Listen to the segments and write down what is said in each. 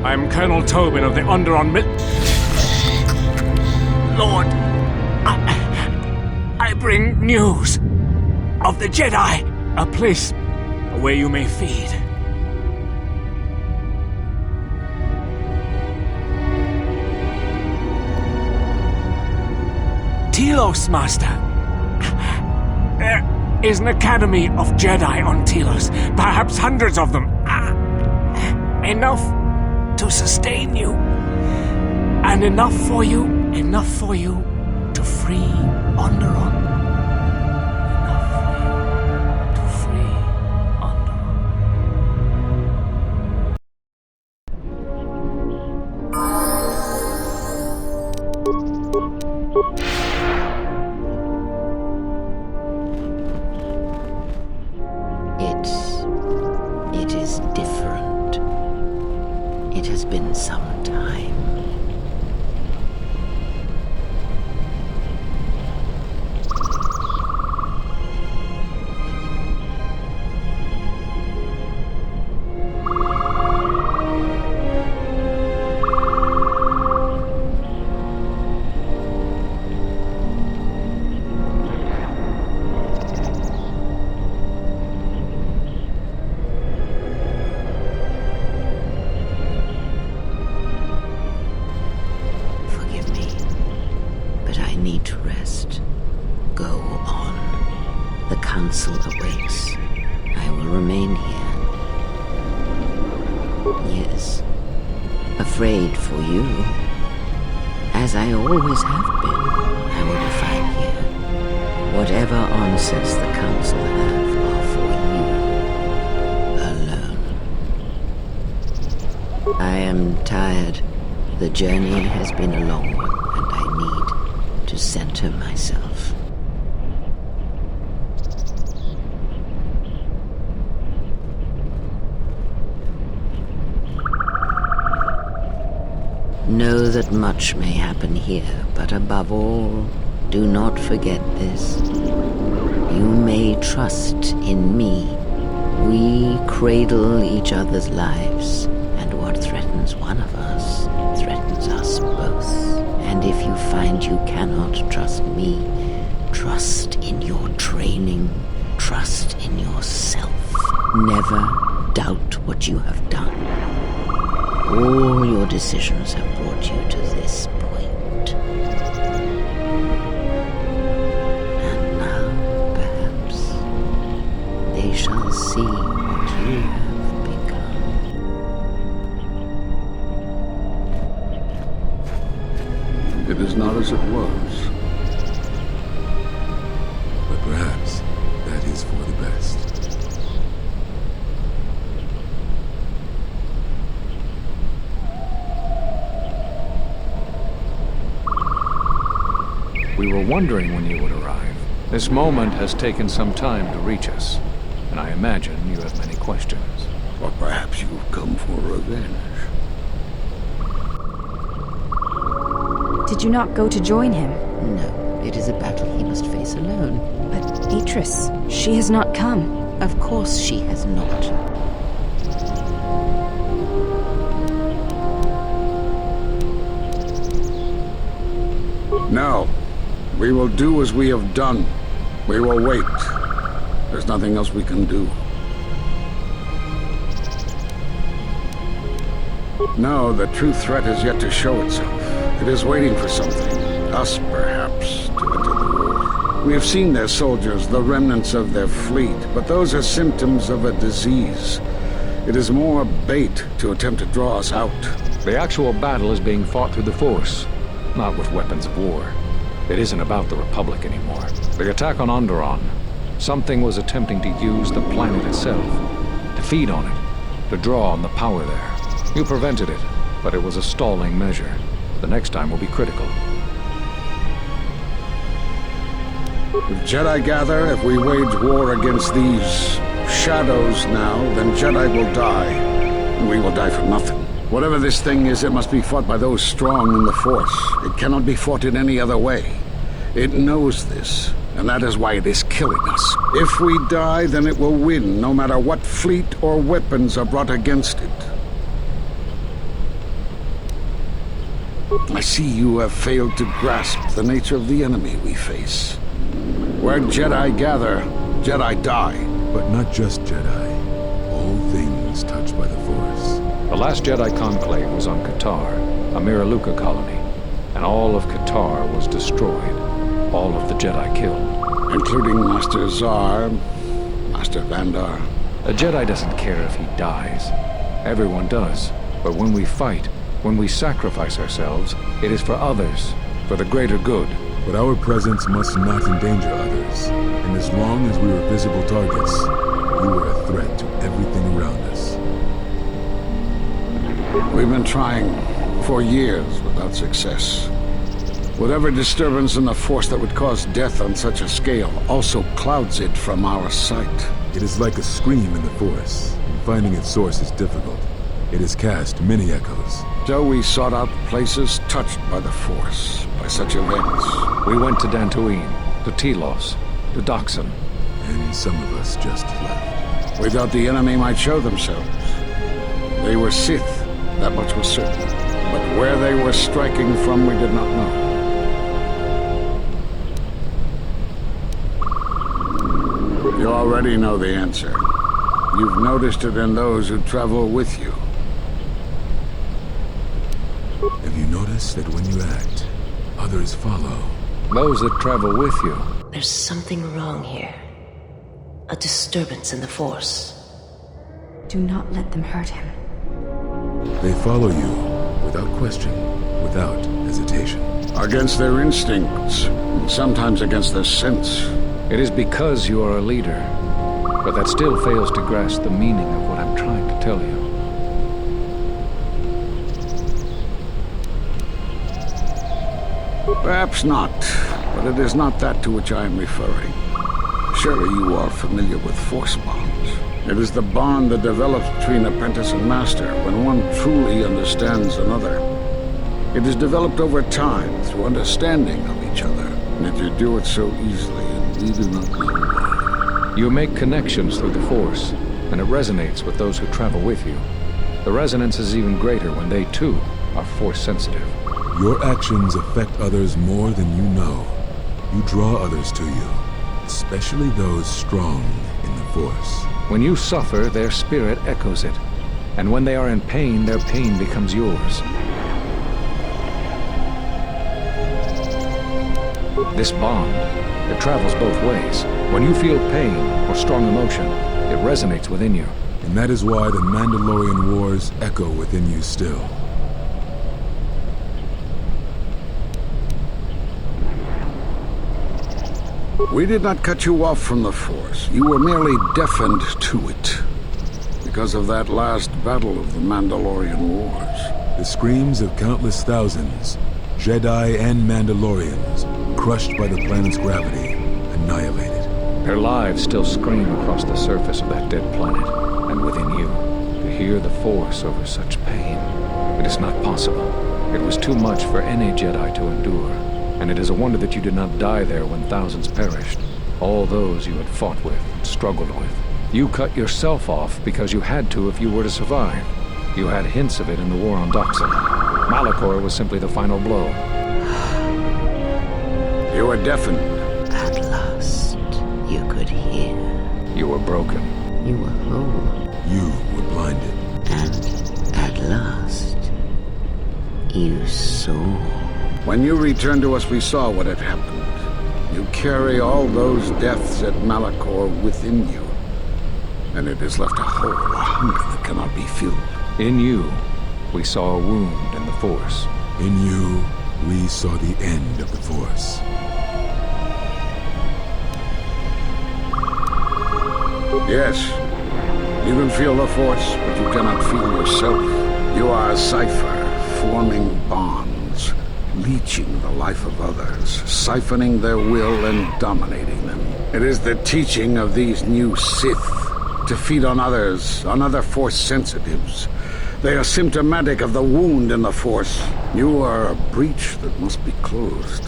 I'm Colonel Tobin of the Onderon Lord, I bring news of the Jedi, a place where you may feed. Telos, Master. There is an academy of Jedi on Telos, perhaps hundreds of them. Enough to sustain you. And enough for you to free Onderon. Enough for you to free Onderon. It is different. It has been some time. Need to rest. Go on. The Council awaits. I will remain here. Yes. Afraid for you. As I always have been, I will be fine here. Whatever onsets the Council have are for you. Alone. I am tired. The journey has been a long one, and I need to center myself. Know that much may happen here, but above all, do not forget this. You may trust in me. We cradle each other's lives, and what threatens one of us threatens us both. And if you find you cannot trust me, trust in your training, trust in yourself. Never doubt what you have done. All your decisions have brought you to this point. And now, perhaps, they shall see what you have become. It is not as it was. But perhaps that is for the best. We were wondering when you would arrive. This moment has taken some time to reach us, and I imagine you have many questions. Or perhaps you've come for revenge. Did you not go to join him? No, it is a battle he must face alone. But Beatrice, she has not come. Of course she has not. No. We will do as we have done. We will wait. There's nothing else we can do. No, the true threat is yet to show itself. It is waiting for something. Us, perhaps, to enter the war. We have seen their soldiers, the remnants of their fleet, but those are symptoms of a disease. It is more bait to attempt to draw us out. The actual battle is being fought through the Force, not with weapons of war. It isn't about the Republic anymore. The attack on Onderon, something was attempting to use the planet itself, to feed on it, to draw on the power there. You prevented it, but it was a stalling measure. The next time will be critical. If Jedi gather, if we wage war against these shadows now, then Jedi will die. And we will die for nothing. Whatever this thing is, it must be fought by those strong in the Force. It cannot be fought in any other way. It knows this, and that is why it is killing us. If we die, then it will win, no matter what fleet or weapons are brought against it. I see you have failed to grasp the nature of the enemy we face. Where Jedi gather, Jedi die. But not just Jedi. All things touched by the Force. The last Jedi conclave was on Kotor, a Miraluka colony, and all of Kotor was destroyed. All of the Jedi killed. Including Master Zar, Master Vandar. A Jedi doesn't care if he dies. Everyone does. But when we fight, when we sacrifice ourselves, it is for others, for the greater good. But our presence must not endanger others. And as long as we were visible targets, you were a threat to everything around us. We've been trying for years without success. Whatever disturbance in the Force that would cause death on such a scale also clouds it from our sight. It is like a scream in the Force. Finding its source is difficult. It has cast many echoes. So we sought out places touched by the Force, by such events. We went to Dantooine, to Telos, to Doxon. And some of us just left. We thought the enemy might show themselves. They were Sith, that much was certain. But where they were striking from, we did not know. You already know the answer. You've noticed it in those who travel with you. Have you noticed that when you act, others follow? Those that travel with you. There's something wrong here. A disturbance in the Force. Do not let them hurt him. They follow you, without question, without hesitation. Against their instincts, and sometimes against their sense. It is because you are a leader. But that still fails to grasp the meaning of what I'm trying to tell you. Perhaps not, but it is not that to which I am referring. Surely you are familiar with Force bonds. It is the bond that develops between apprentice and master when one truly understands another. It is developed over time through understanding of each other, and yet you do it so easily, and we do not know why. You make connections through the Force, and it resonates with those who travel with you. The resonance is even greater when they, too, are Force-sensitive. Your actions affect others more than you know. You draw others to you, especially those strong in the Force. When you suffer, their spirit echoes it. And when they are in pain, their pain becomes yours. This bond, it travels both ways. When you feel pain or strong emotion, it resonates within you. And that is why the Mandalorian Wars echo within you still. We did not cut you off from the Force. You were merely deafened to it. Because of that last battle of the Mandalorian Wars. The screams of countless thousands, Jedi and Mandalorians, crushed by the planet's gravity, annihilated. Their lives still scream across the surface of that dead planet, and within you. To hear the Force over such pain, it is not possible. It was too much for any Jedi to endure, and it is a wonder that you did not die there when thousands perished. All those you had fought with and struggled with. You cut yourself off because you had to if you were to survive. You had hints of it in the war on Doxon. Malachor was simply the final blow. You were deafened. At last, you could hear. You were broken. You were whole. You were blinded. And at last, you saw. When you returned to us, we saw what had happened. You carry all those deaths at Malachor within you. And it has left a hole, a hunger that cannot be filled. In you, we saw a wound in the Force. In you, we saw the end of the Force. Yes, you can feel the Force, but you cannot feel yourself. You are a cipher, forming bonds, leeching the life of others, siphoning their will and dominating them. It is the teaching of these new Sith to feed on others, on other Force sensitives. They are symptomatic of the wound in the Force. You are a breach that must be closed.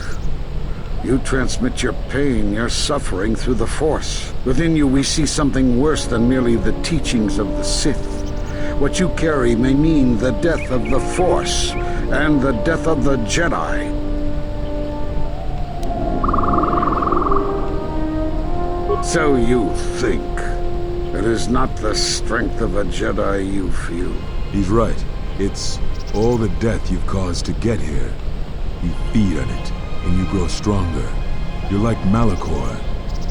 You transmit your pain, your suffering through the Force. Within you we see something worse than merely the teachings of the Sith. What you carry may mean the death of the Force, and the death of the Jedi. So you think it is not the strength of a Jedi you feel? He's right. It's all the death you've caused to get here. You feed on it, and you grow stronger. You're like Malachor.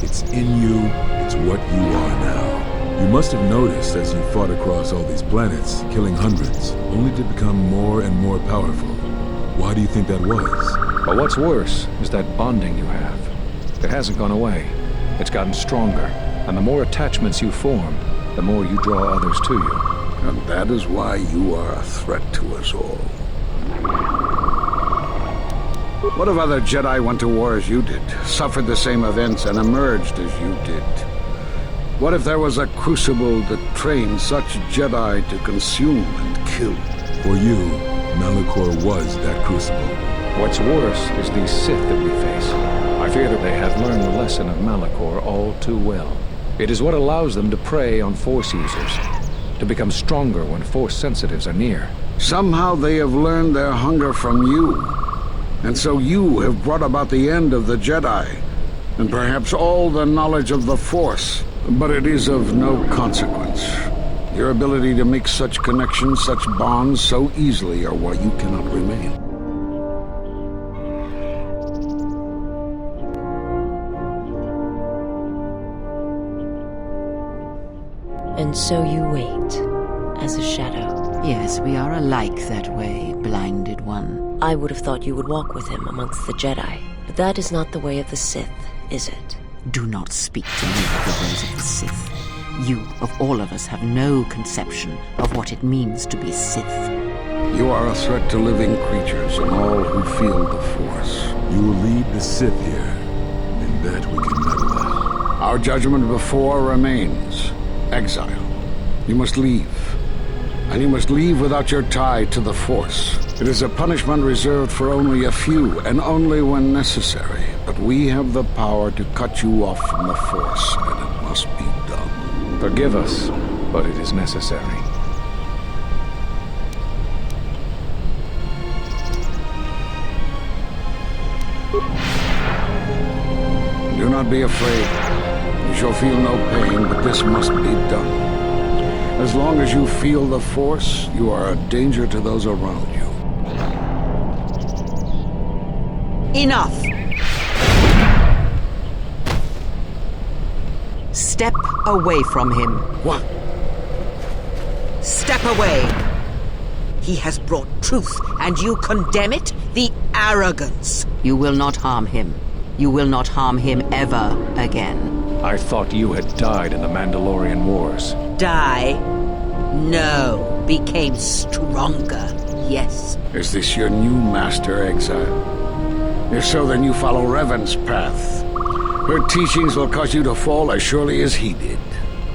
It's in you, it's what you are now. You must have noticed as you fought across all these planets, killing hundreds, only to become more and more powerful. Why do you think that was? But what's worse is that bonding you have. It hasn't gone away. It's gotten stronger, and the more attachments you form, the more you draw others to you. And that is why you are a threat to us all. What if other Jedi went to war as you did, suffered the same events, and emerged as you did? What if there was a crucible that trained such Jedi to consume and kill? For you, Malachor was that crucible. What's worse is these Sith that we face. I fear that they have learned the lesson of Malachor all too well. It is what allows them to prey on Force users, to become stronger when Force sensitives are near. Somehow they have learned their hunger from you. And so you have brought about the end of the Jedi, and perhaps all the knowledge of the Force. But it is of no consequence. Your ability to make such connections, such bonds so easily are why you cannot remain. And so you wait, as a shadow. Yes, we are alike that way, blinded one. I would have thought you would walk with him amongst the Jedi. But that is not the way of the Sith, is it? Do not speak to me of the ways of the Sith. You, of all of us, have no conception of what it means to be Sith. You are a threat to living creatures and all who feel the Force. You will lead the Sith here, and that we can meddle at. Our judgment before remains. Exile. You must leave. And you must leave without your tie to the Force. It is a punishment reserved for only a few, and only when necessary. But we have the power to cut you off from the Force, and it must be done. Forgive us, but it is necessary. Do not be afraid. You shall feel no pain, but this must be done. As long as you feel the Force, you are a danger to those around you. Enough! Step away from him. What? Step away! He has brought truth, and you condemn it? The arrogance! You will not harm him. You will not harm him ever again. I thought you had died in the Mandalorian Wars. Die? No. Became stronger, yes. Is this your new master, Exile? If so, then you follow Revan's path. Her teachings will cause you to fall as surely as he did.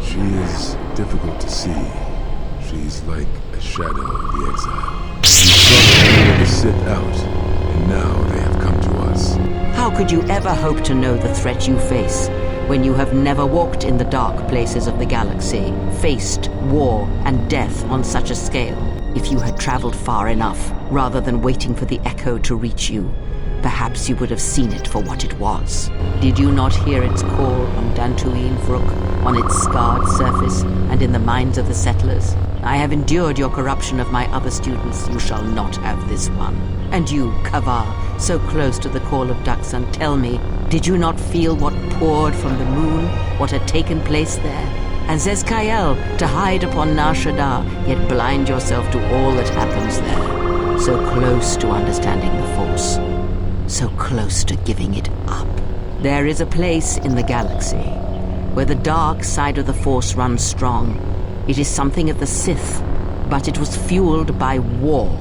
She is difficult to see. She's like a shadow of the exile. We sought the Sith out, and now they have come to us. How could you ever hope to know the threat you face when you have never walked in the dark places of the galaxy, faced war and death on such a scale? If you had traveled far enough, rather than waiting for the echo to reach you, perhaps you would have seen it for what it was. Did you not hear its call on Dantooine Vrook, on its scarred surface, and in the minds of the settlers? I have endured your corruption of my other students. You shall not have this one. And you, Kavar, so close to the call of Daxan, tell me, did you not feel what poured from the moon, what had taken place there? And Zezkael, to hide upon Nar Shaddaa, yet blind yourself to all that happens there. So close to understanding the Force. So close to giving it up. There is a place in the galaxy where the dark side of the Force runs strong. It is something of the Sith, but it was fueled by war.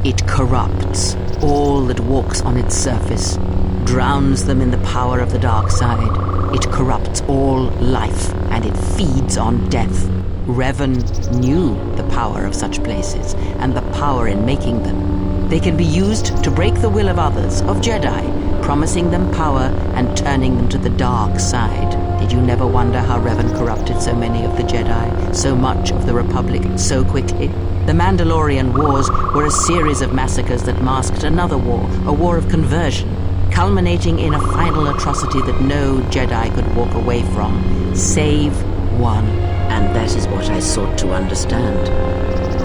It corrupts all that walks on its surface, drowns them in the power of the dark side. It corrupts all life, and it feeds on death. Revan knew the power of such places, and the power in making them. They can be used to break the will of others, of Jedi, promising them power and turning them to the dark side. Did you never wonder how Revan corrupted so many of the Jedi, so much of the Republic, so quickly? The Mandalorian Wars were a series of massacres that masked another war, a war of conversion, culminating in a final atrocity that no Jedi could walk away from. Save one. And that is what I sought to understand.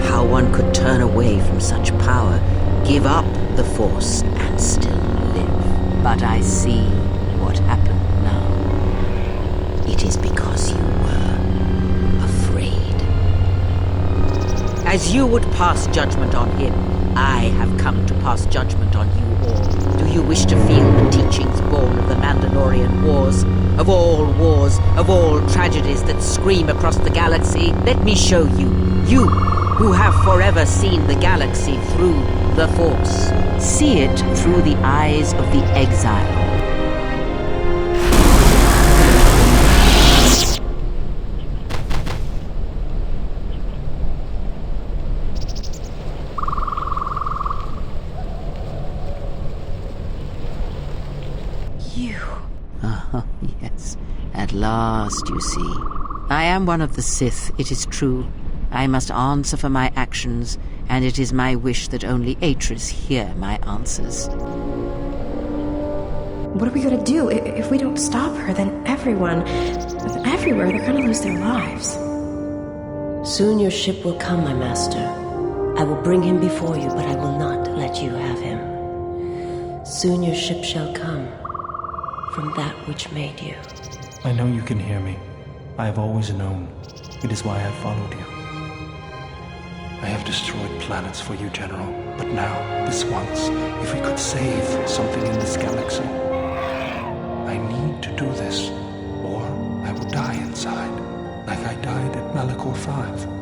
How one could turn away from such power, give up the Force, and still live. But I see what happened now. It is because you were afraid. As you would pass judgment on him, I have come to pass judgment on you all. Do you wish to feel the teachings born of the Mandalorian Wars? Of all tragedies that scream across the galaxy? Let me show you. You, who have forever seen the galaxy through the Force. See it through the eyes of the exile. Yes. At last, you see. I am one of the Sith, it is true. I must answer for my actions, and it is my wish that only Atris hear my answers. What are we gonna do? If we don't stop her, then everywhere, they're gonna lose their lives. Soon your ship will come, my master. I will bring him before you, but I will not let you have him. Soon your ship shall come from that which made you. I know you can hear me. I have always known. It is why I followed you. I have destroyed planets for you, General. But now, this once, if we could save something in this galaxy, I need to do this, or I will die inside, like I died at Malachor 5.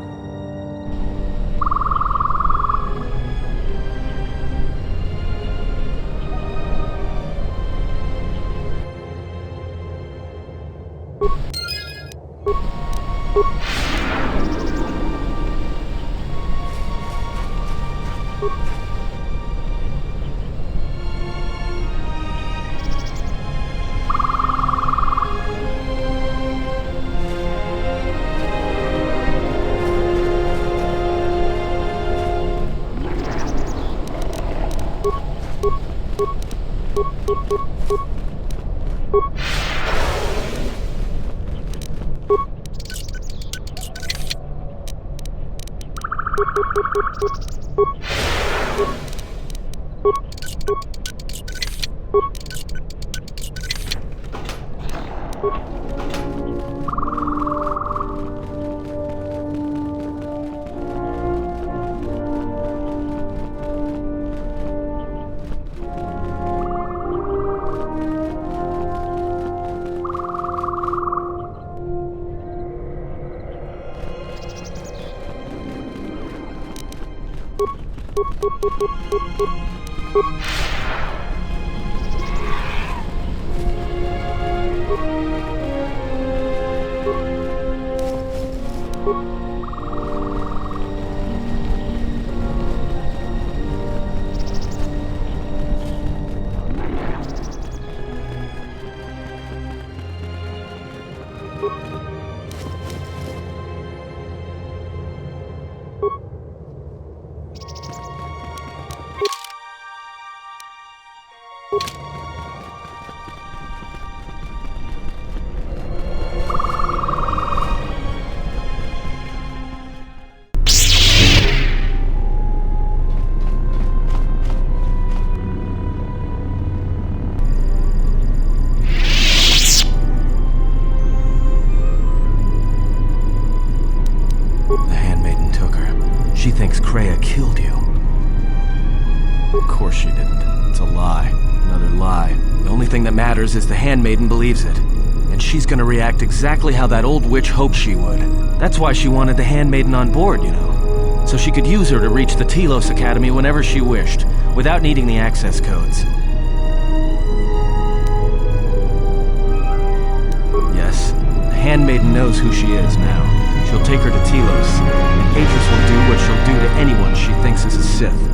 That matters is the Handmaiden believes it. And she's gonna react exactly how that old witch hoped she would. That's why she wanted the Handmaiden on board, you know. So she could use her to reach the Telos Academy whenever she wished, without needing the access codes. Yes, the Handmaiden knows who she is now. She'll take her to Telos, and Atris will do what she'll do to anyone she thinks is a Sith.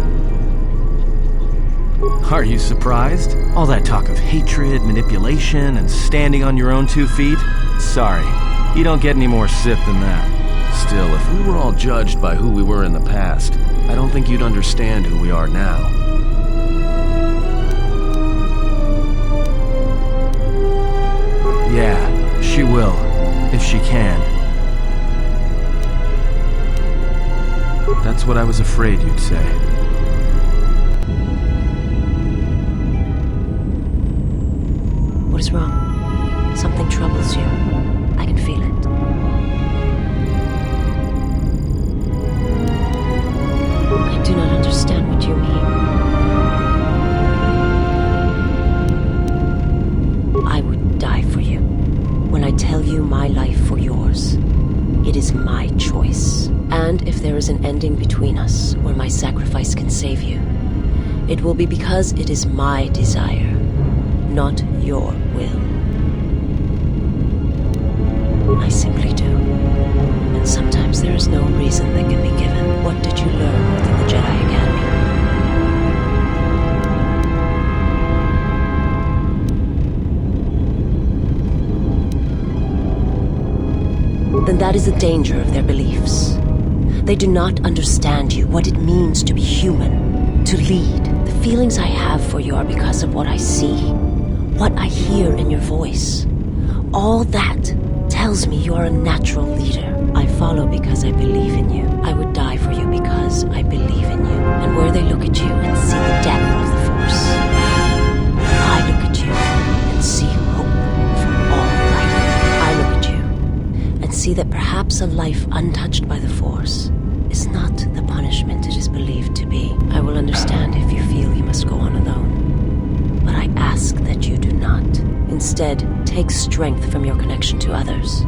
Are you surprised? All that talk of hatred, manipulation, and standing on your own 2 feet? Sorry, you don't get any more Sith than that. Still, if we were all judged by who we were in the past, I don't think you'd understand who we are now. Yeah, she will, if she can. That's what I was afraid you'd say. What is wrong? Something troubles you. I can feel it. I do not understand what you mean. I would die for you. When I tell you my life for yours, it is my choice. And if there is an ending between us, where my sacrifice can save you, it will be because it is my desire, not your will. I simply do. And sometimes there is no reason that can be given. What did you learn within the Jedi Academy? Then that is the danger of their beliefs. They do not understand you, what it means to be human, to lead. The feelings I have for you are because of what I see, what I hear in your voice. All that tells me you are a natural leader. I follow because I believe in you. I would die for you because I believe in you. And where they look at you and see the depth of the Force, I look at you and see hope for all life. I look at you and see that perhaps a life untouched by the Force is not the punishment it is believed to be. I will understand if you feel you must go on alone. But I ask that you do not. Instead, take strength from your connection to others.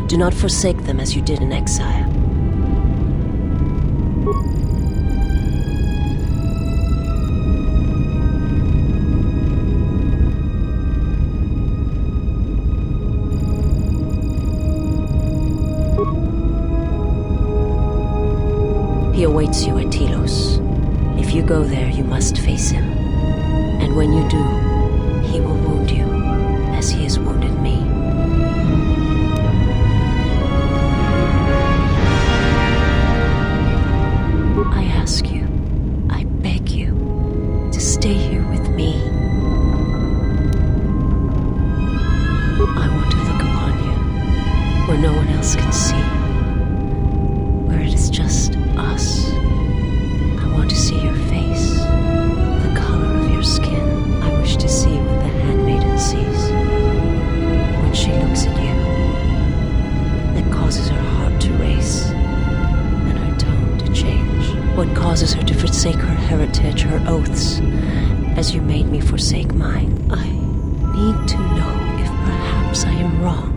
Do not forsake them as you did in exile. He awaits you at Telos. If you go there, you must face him. And when you do, he will wound you, as he has wounded me. I ask you, I beg you, to stay here with me. I want to look upon you, where no one else can see, where it is just us. I want to see your face, the color of your skin. I wish to see what the handmaiden sees when she looks at you. That causes her heart to race and her tone to change. What causes her to forsake her heritage, her oaths, as you made me forsake mine. I need to know if perhaps I am wrong.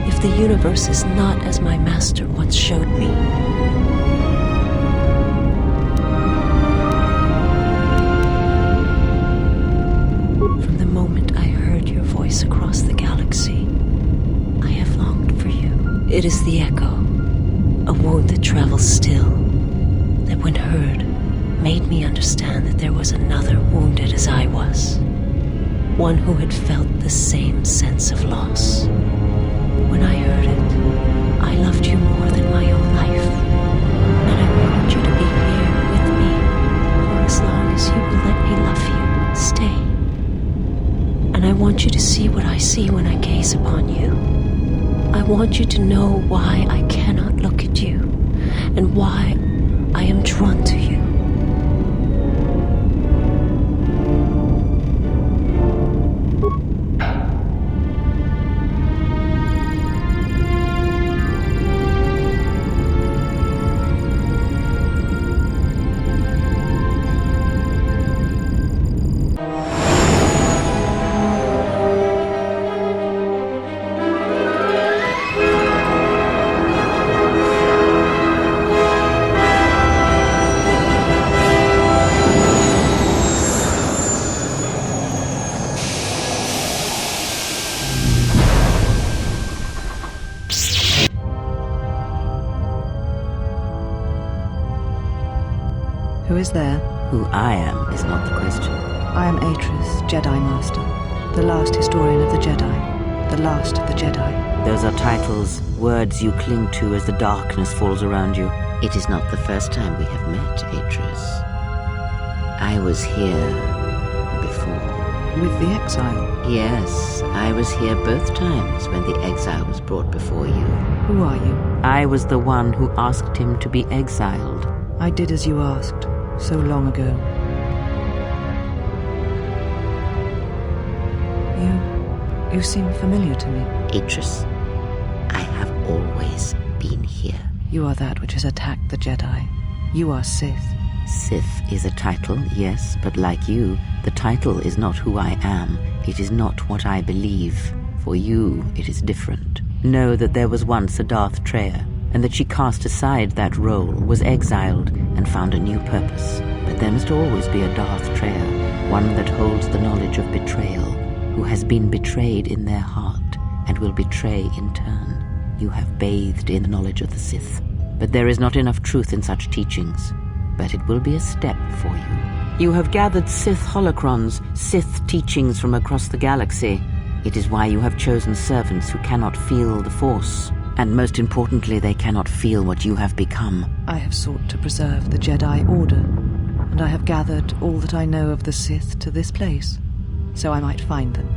If the universe is not as my master once showed me. From the moment I heard your voice across the galaxy, I have longed for you. It is the echo, a wound that travels still, that when heard, made me understand that there was another wounded as I was. One who had felt the same sense of loss. When I heard it, I loved you more than my own life. And I wanted you to be here with me for as long as you will let me love you. Stay. And I want you to see what I see when I gaze upon you. I want you to know why I cannot look at you, and why I am drawn to you. Who is there? Who I am is not the question. I am Atris, Jedi Master, the last historian of the Jedi, the last of the Jedi. Those are titles, words you cling to as the darkness falls around you. It is not the first time we have met, Atris. I was here before. With the exile? Yes, I was here both times when the exile was brought before you. Who are you? I was the one who asked him to be exiled. I did as you asked, so long ago. You seem familiar to me. Atris, I have always been here. You are that which has attacked the Jedi. You are Sith. Sith is a title, yes, but like you, the title is not who I am. It is not what I believe. For you, it is different. Know that there was once a Darth Treya, and that she cast aside that role, was exiled, and found a new purpose. But there must always be a Darth Treya, one that holds the knowledge of betrayal, who has been betrayed in their heart, and will betray in turn. You have bathed in the knowledge of the Sith. But there is not enough truth in such teachings. But it will be a step for you. You have gathered Sith holocrons, Sith teachings from across the galaxy. It is why you have chosen servants who cannot feel the Force. And most importantly, they cannot feel what you have become. I have sought to preserve the Jedi Order, and I have gathered all that I know of the Sith to this place, so I might find them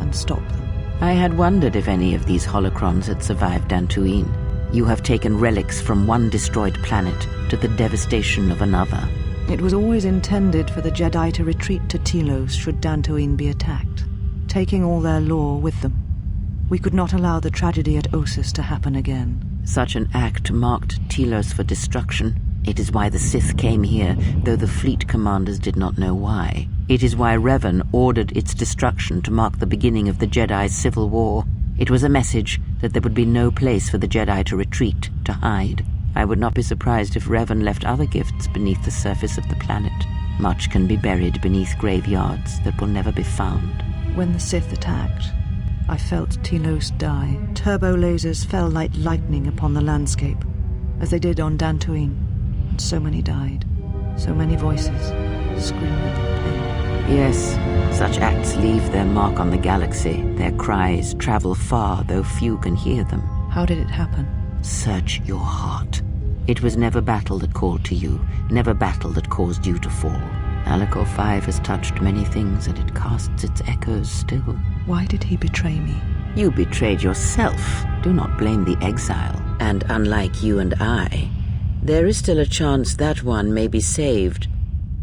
and stop them. I had wondered if any of these holocrons had survived Dantooine. You have taken relics from one destroyed planet to the devastation of another. It was always intended for the Jedi to retreat to Telos should Dantooine be attacked, taking all their lore with them. We could not allow the tragedy at Ossus to happen again. Such an act marked Telos for destruction. It is why the Sith came here, though the fleet commanders did not know why. It is why Revan ordered its destruction to mark the beginning of the Jedi's civil war. It was a message that there would be no place for the Jedi to retreat, to hide. I would not be surprised if Revan left other gifts beneath the surface of the planet. Much can be buried beneath graveyards that will never be found. When the Sith attacked, I felt Telos die. Turbo lasers fell like lightning upon the landscape, as they did on Dantooine. And so many died. So many voices, screaming in pain. Yes, such acts leave their mark on the galaxy. Their cries travel far, though few can hear them. How did it happen? Search your heart. It was never battle that called to you, never battle that caused you to fall. Alacor 5 has touched many things, and it casts its echoes still. Why did he betray me? You betrayed yourself. Do not blame the exile. And unlike you and I, there is still a chance that one may be saved.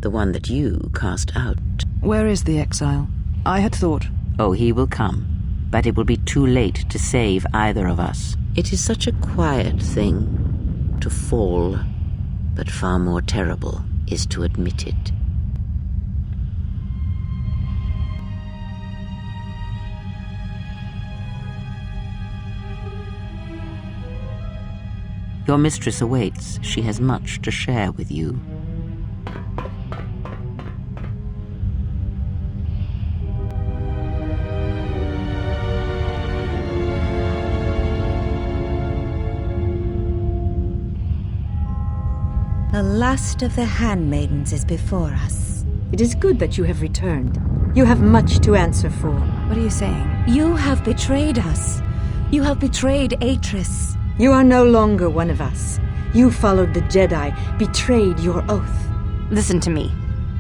The one that you cast out. Where is the exile? I had thought... Oh, he will come. But it will be too late to save either of us. It is such a quiet thing to fall, but far more terrible is to admit it. Your mistress awaits. She has much to share with you. The last of the handmaidens is before us. It is good that you have returned. You have much to answer for. What are you saying? You have betrayed us. You have betrayed Atris. You are no longer one of us. You followed the Jedi, betrayed your oath. Listen to me.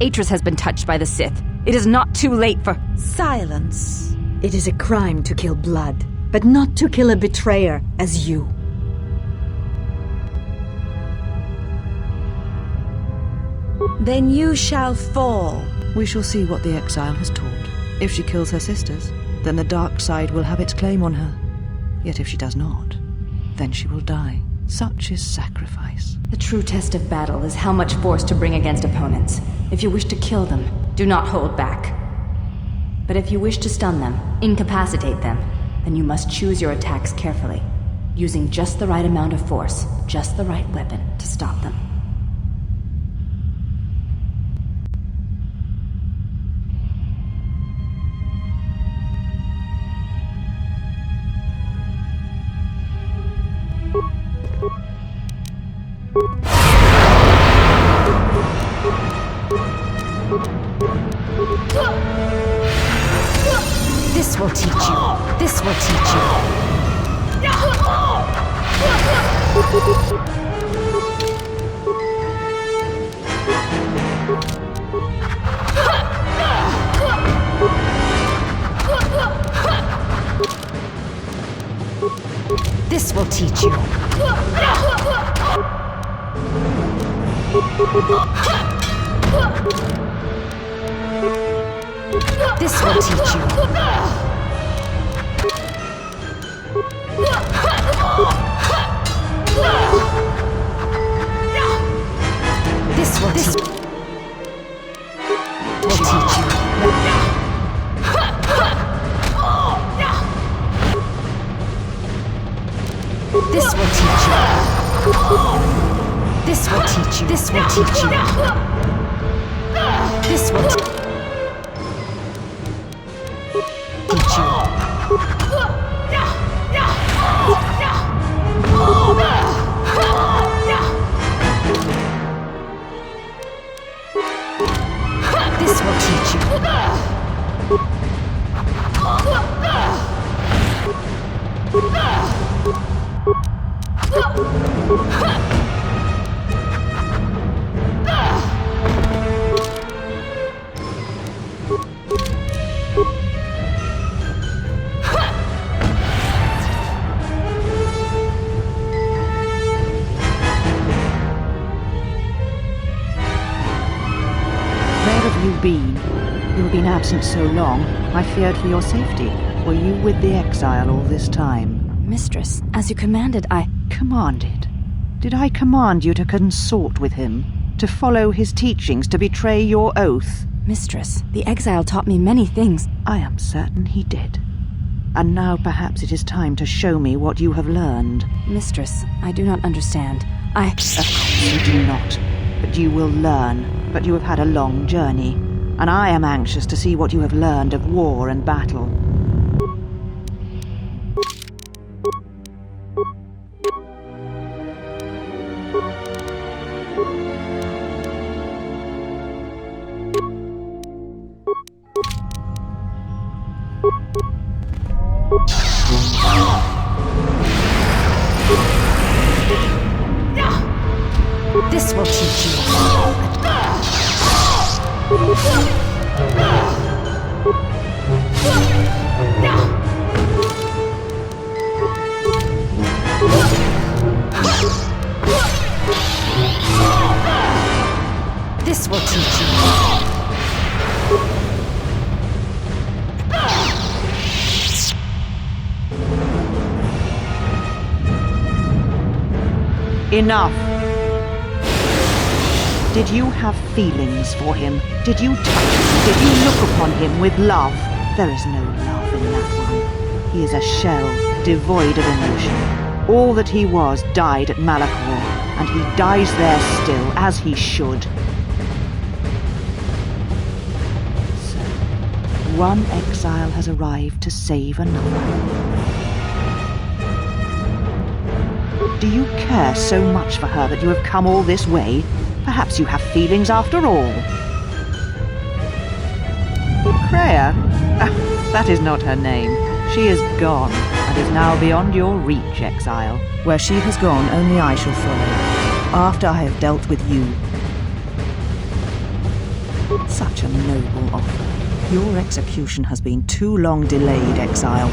Atris has been touched by the Sith. It is not too late for... Silence. It is a crime to kill blood, but not to kill a betrayer as you. Then you shall fall. We shall see what the exile has taught. If she kills her sisters, then the dark side will have its claim on her. Yet if she does not, then she will die. Such is sacrifice. The true test of battle is how much force to bring against opponents. If you wish to kill them, do not hold back. But if you wish to stun them, incapacitate them, then you must choose your attacks carefully, using just the right amount of force, just the right weapon to stop them. This will teach you. This will teach you. This will teach you. This will teach you. This will teach you. This will teach you. This will teach you. This will teach you. This will teach you. This will teach you. Been? You have been absent so long, I feared for your safety. Were you with the exile all this time? Mistress, as you commanded, I... Commanded? Did I command you to consort with him? To follow his teachings, to betray your oath? Mistress, the exile taught me many things. I am certain he did. And now perhaps it is time to show me what you have learned. Mistress, I do not understand. Of course you do not. But you will learn. But you have had a long journey. And I am anxious to see what you have learned of war and battle. This will teach you. This will teach you. Enough! Did you have feelings for him? Did you touch him? Did you look upon him with love? There is no love in that one. He is a shell, devoid of emotion. All that he was died at Malachor, and he dies there still, as he should. So, one exile has arrived to save another. Do you care so much for her that you have come all this way? Perhaps you have feelings after all. Kreia? That is not her name. She is gone, and is now beyond your reach, exile. Where she has gone, only I shall follow, after I have dealt with you. Such a noble offer. Your execution has been too long delayed, exile.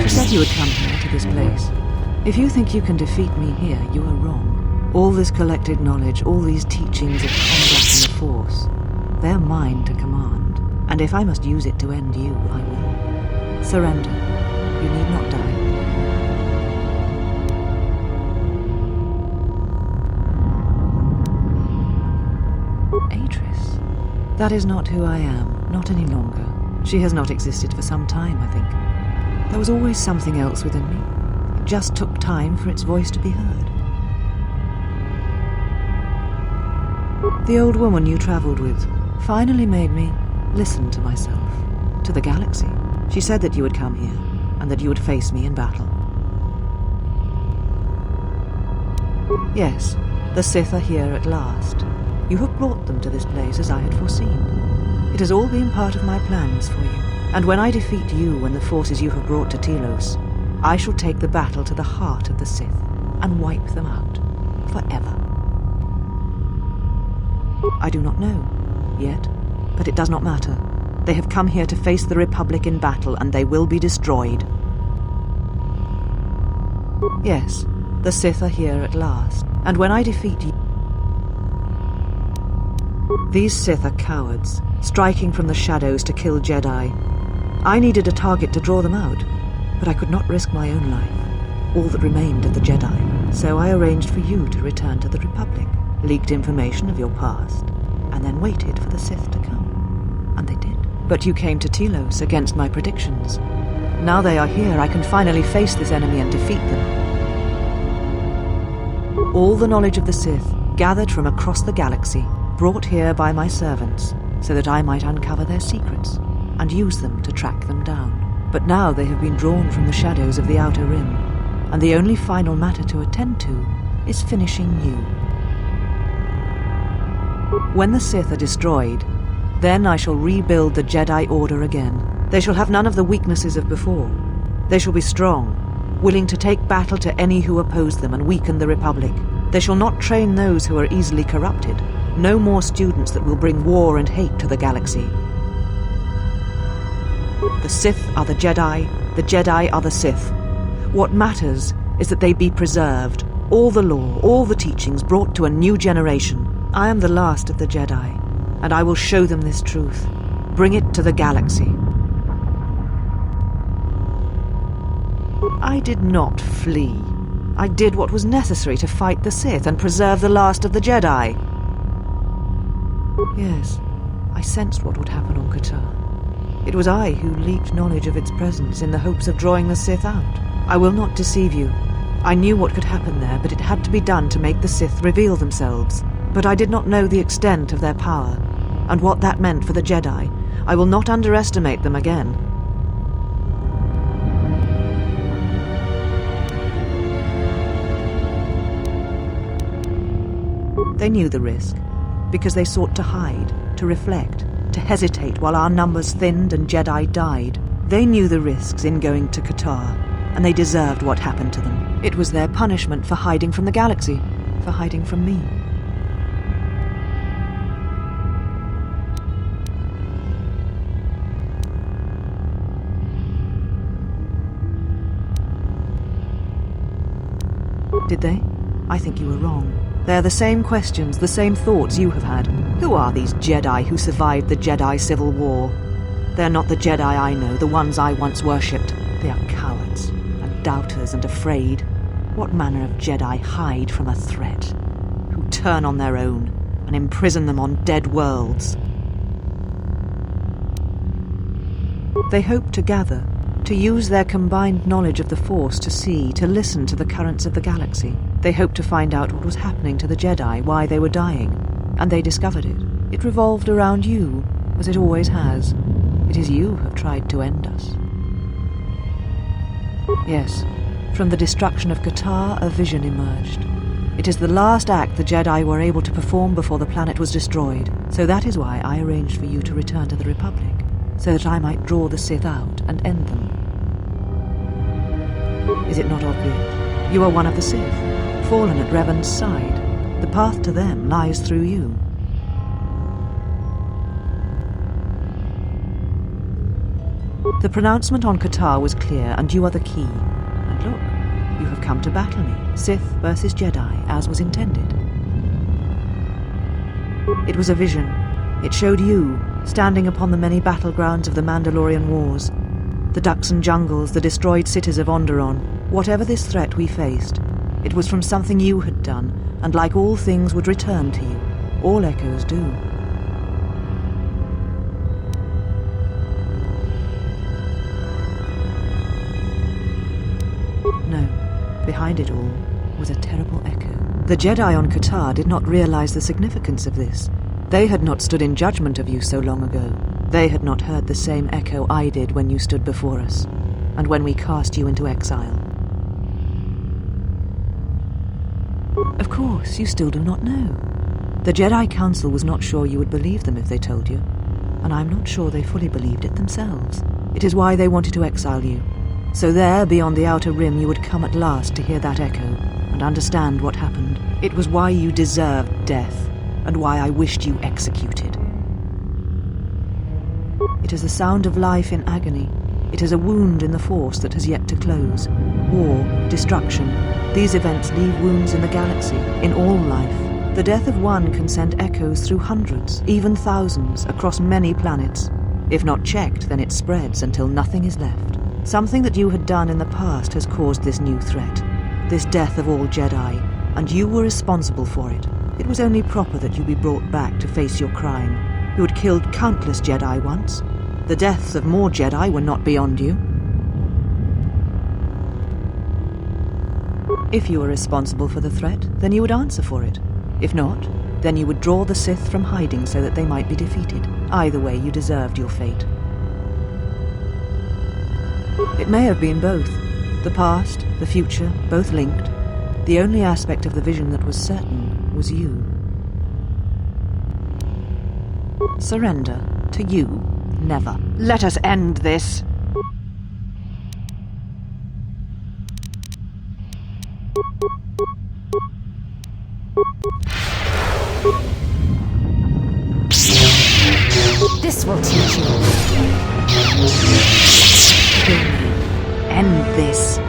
She said you would come here to this place. If you think you can defeat me here, you are wrong. All this collected knowledge, all these teachings of combat and the Force, they're mine to command. And if I must use it to end you, I will. Surrender. You need not die. Atris. That is not who I am, not any longer. She has not existed for some time, I think. There was always something else within me. It just took time for its voice to be heard. The old woman you traveled with finally made me listen to myself, to the galaxy. She said that you would come here, and that you would face me in battle. Yes, the Sith are here at last. You have brought them to this place as I had foreseen. It has all been part of my plans for you. And when I defeat you and the forces you have brought to Telos, I shall take the battle to the heart of the Sith and wipe them out forever. I do not know yet, but it does not matter. They have come here to face the Republic in battle, and they will be destroyed. Yes, the Sith are here at last, and when I defeat you... These Sith are cowards, striking from the shadows to kill Jedi. I needed a target to draw them out, but I could not risk my own life, all that remained of the Jedi. So I arranged for you to return to the Republic, leaked information of your past, and then waited for the Sith to come. And they did. But you came to Telos against my predictions. Now they are here, I can finally face this enemy and defeat them. All the knowledge of the Sith, gathered from across the galaxy, brought here by my servants, so that I might uncover their secrets, and use them to track them down. But now they have been drawn from the shadows of the Outer Rim, and the only final matter to attend to is finishing you. When the Sith are destroyed, then I shall rebuild the Jedi Order again. They shall have none of the weaknesses of before. They shall be strong, willing to take battle to any who oppose them and weaken the Republic. They shall not train those who are easily corrupted. No more students that will bring war and hate to the galaxy. The Sith are the Jedi are the Sith. What matters is that they be preserved, all the lore, all the teachings brought to a new generation. I am the last of the Jedi, and I will show them this truth. Bring it to the galaxy. I did not flee. I did what was necessary to fight the Sith and preserve the last of the Jedi. Yes, I sensed what would happen on Kotor. It was I who leaked knowledge of its presence in the hopes of drawing the Sith out. I will not deceive you. I knew what could happen there, but it had to be done to make the Sith reveal themselves. But I did not know the extent of their power, and what that meant for the Jedi. I will not underestimate them again. They knew the risk, because they sought to hide, to reflect, to hesitate while our numbers thinned and Jedi died. They knew the risks in going to Kotor, and they deserved what happened to them. It was their punishment for hiding from the galaxy, for hiding from me. Did they? I think you were wrong. They're the same questions, the same thoughts you have had. Who are these Jedi who survived the Jedi Civil War? They're not the Jedi I know, the ones I once worshipped. They are cowards, and doubters, and afraid. What manner of Jedi hide from a threat? Who turn on their own, and imprison them on dead worlds? They hope to gather, to use their combined knowledge of the Force to see, to listen to the currents of the galaxy. They hoped to find out what was happening to the Jedi, why they were dying, and they discovered it. It revolved around you, as it always has. It is you who have tried to end us. Yes, from the destruction of Kotor, a vision emerged. It is the last act the Jedi were able to perform before the planet was destroyed, so that is why I arranged for you to return to the Republic, so that I might draw the Sith out and end them. Is it not obvious? You are one of the Sith, fallen at Revan's side. The path to them lies through you. The pronouncement on Kotor was clear, and you are the key. And look, You have come to battle me, Sith versus Jedi, as was intended. It was a vision. It showed you, standing upon the many battlegrounds of the Mandalorian Wars. The Duxan jungles, the destroyed cities of Onderon. Whatever this threat we faced, it was from something you had done, and like all things would return to you. All echoes do. No, behind it all was a terrible echo. The Jedi on Kotor did not realize the significance of this. They had not stood in judgment of you so long ago. They had not heard the same echo I did when you stood before us, and when we cast you into exile. Of course, you still do not know. The Jedi Council was not sure you would believe them if they told you, and I'm not sure they fully believed it themselves. It is why they wanted to exile you. So there, beyond the Outer Rim, you would come at last to hear that echo, and understand what happened. It was why you deserved death, and why I wished you executed. It is the sound of life in agony. It is a wound in the Force that has yet to close. War, destruction. These events leave wounds in the galaxy, in all life. The death of one can send echoes through hundreds, even thousands, across many planets. If not checked, then it spreads until nothing is left. Something that you had done in the past has caused this new threat, this death of all Jedi, and you were responsible for it. It was only proper that you be brought back to face your crime. You had killed countless Jedi once. The deaths of more Jedi were not beyond you. If you were responsible for the threat, then you would answer for it. If not, then you would draw the Sith from hiding so that they might be defeated. Either way, you deserved your fate. It may have been both. The past, the future, both linked. The only aspect of the vision that was certain was you. Surrender to you? Never. Let us end this. This will teach you. End this.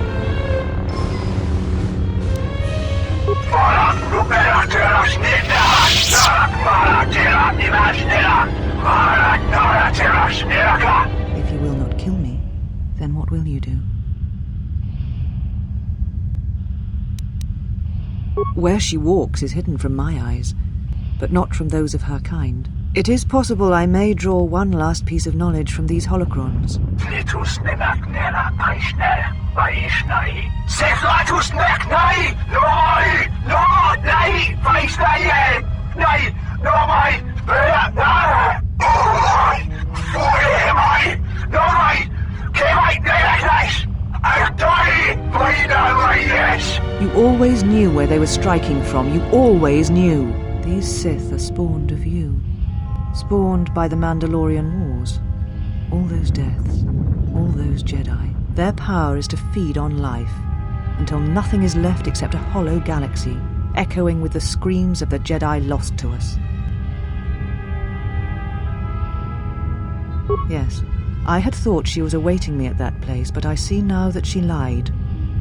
If you will not kill me, then what will you do? Where she walks is hidden from my eyes, but not from those of her kind. It is possible I may draw one last piece of knowledge from these holocrons. You always knew where they were striking from. You always knew. These Sith are spawned of you. Spawned by the Mandalorian Wars. All those deaths. All those Jedi. Their power is to feed on life, until nothing is left except a hollow galaxy, echoing with the screams of the Jedi lost to us. Yes, I had thought she was awaiting me at that place, but I see now that she lied.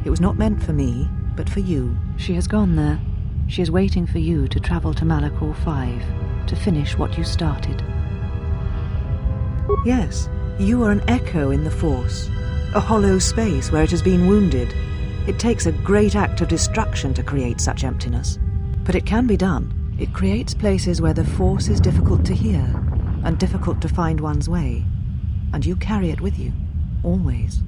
It was not meant for me, but for you. She has gone there. She is waiting for you to travel to Malachor 5, to finish what you started. Yes, you are an echo in the Force, a hollow space where it has been wounded. It takes a great act of destruction to create such emptiness, but it can be done. It creates places where the Force is difficult to hear, and difficult to find one's way, and you carry it with you, always.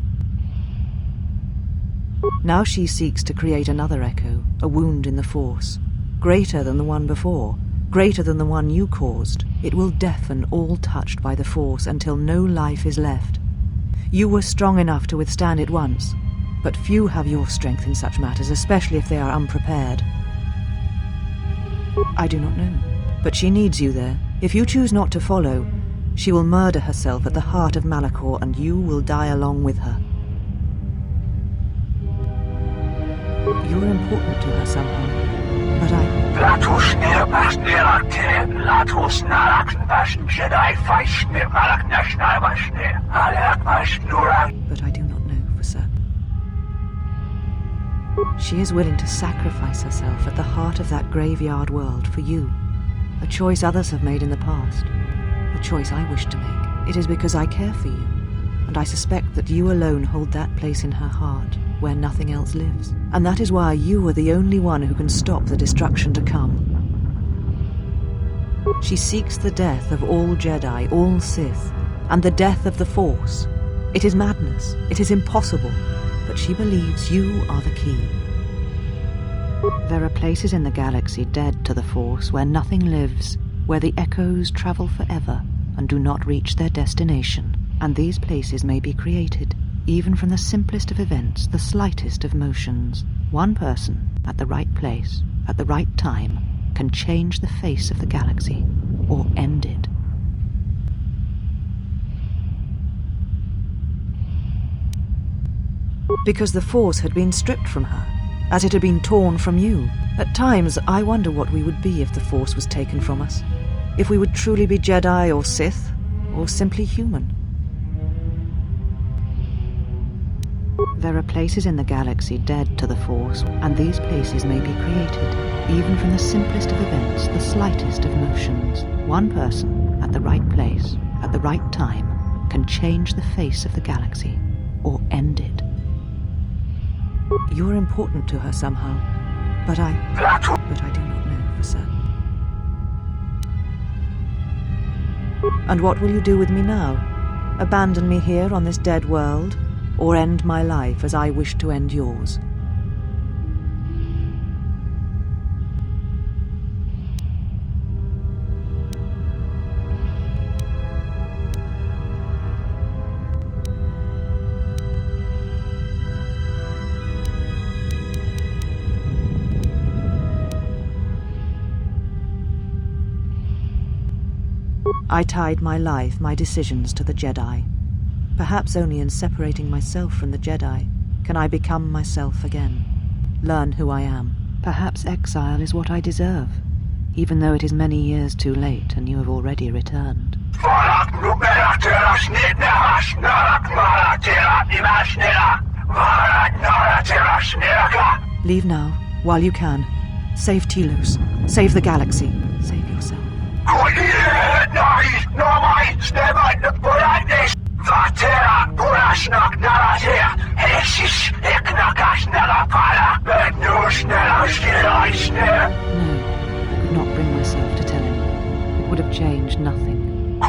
Now she seeks to create another echo, a wound in the Force, greater than the one before, greater than the one you caused. It will deafen all touched by the Force until no life is left. You were strong enough to withstand it once, but few have your strength in such matters, especially if they are unprepared. I do not know, but she needs you there. If you choose not to follow, she will murder herself at the heart of Malachor, and you will die along with her. You are important to her somehow, but But I do not know for certain. She is willing to sacrifice herself at the heart of that graveyard world for you. A choice others have made in the past. A choice I wish to make. It is because I care for you, and I suspect that you alone hold that place in her heart where nothing else lives. And that is why you are the only one who can stop the destruction to come. She seeks the death of all Jedi, all Sith, and the death of the Force. It is madness. It is impossible. But she believes you are the key. There are places in the galaxy dead to the Force where nothing lives, where the echoes travel forever and do not reach their destination. And these places may be created, even from the simplest of events, the slightest of motions. One person, at the right place, at the right time, can change the face of the galaxy, or end it. Because the Force had been stripped from her, as it had been torn from you. At times, I wonder what we would be if the Force was taken from us. If we would truly be Jedi or Sith, or simply human. There are places in the galaxy dead to the Force, and these places may be created, even from the simplest of events, the slightest of motions. One person, at the right place, at the right time, can change the face of the galaxy, or end it. You're important to her somehow, but I do not know for certain. And what will you do with me now? Abandon me here on this dead world, or end my life as I wish to end yours? I tied my life, my decisions to the Jedi. Perhaps only in separating myself from the Jedi can I become myself again, learn who I am. Perhaps exile is what I deserve, even though it is many years too late and you have already returned. Leave now, while you can. Save Telos. Save the galaxy. Save yourself. No, I could not bring myself to tell him. It would have changed nothing.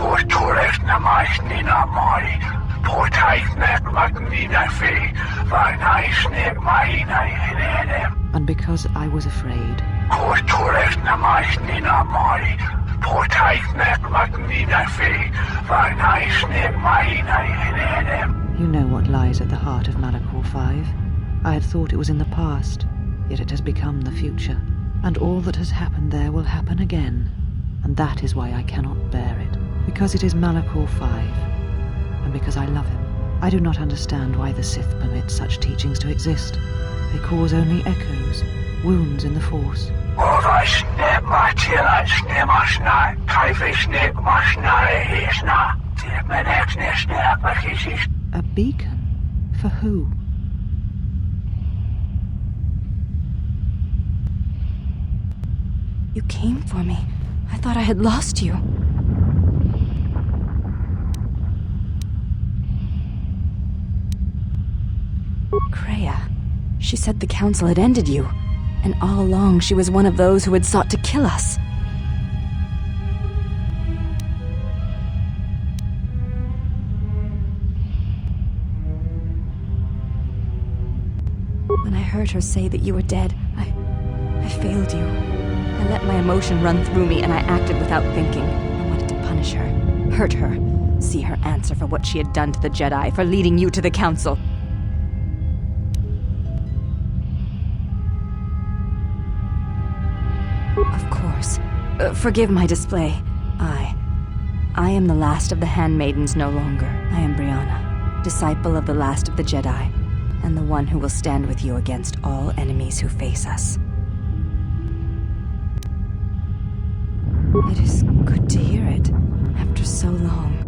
And because I was afraid. You know what lies at the heart of Malachor 5. I had thought it was in the past, yet it has become the future. And all that has happened there will happen again. And that is why I cannot bear it. Because it is Malachor 5. And because I love him. I do not understand why the Sith permit such teachings to exist. They cause only echoes, wounds in the Force. A beacon? For who? You came for me. I thought I had lost you. Kreia. She said the Council had ended you. And all along she was one of those who had sought to kill us. When I heard her say that you were dead, I failed you. I let my emotion run through me and I acted without thinking. I wanted to punish her, hurt her, see her answer for what she had done to the Jedi, for leading you to the Council. Of course. Forgive my display. I am the last of the handmaidens no longer. I am Brianna, disciple of the last of the Jedi, and the one who will stand with you against all enemies who face us. It is good to hear it, after so long.